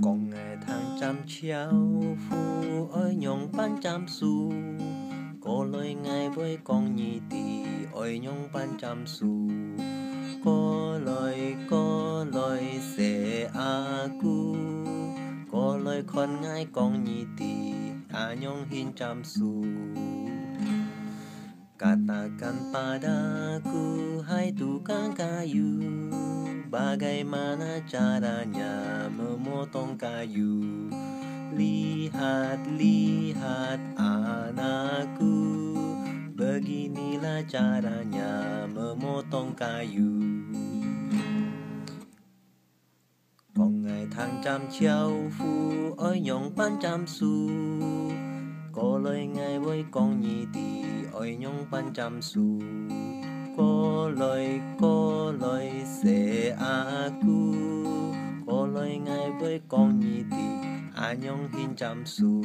Con ngày tháng trăm chéo phu ơi nhung ban trăm xu. Có lời ngài với con nhị tỷ ơi nhung ban trăm xu. Có lời sẽ aku. Có lời con ngài con nhị tỷ nhung hin trăm xu. Katakan padaku, hai tukang kayu, bagaimana caranya memotong kayu. Lihat, lihat anakku, beginilah caranya memotong kayu. Con ngày tháng trăm chéo phu ơi nhung ban trăm xu. Có lời ngài với con nhị tỷ ơi nhung ban trăm xu. Có lời sẽ aku. Có lời ngài với con nhị tỷ nhung hin trăm xu.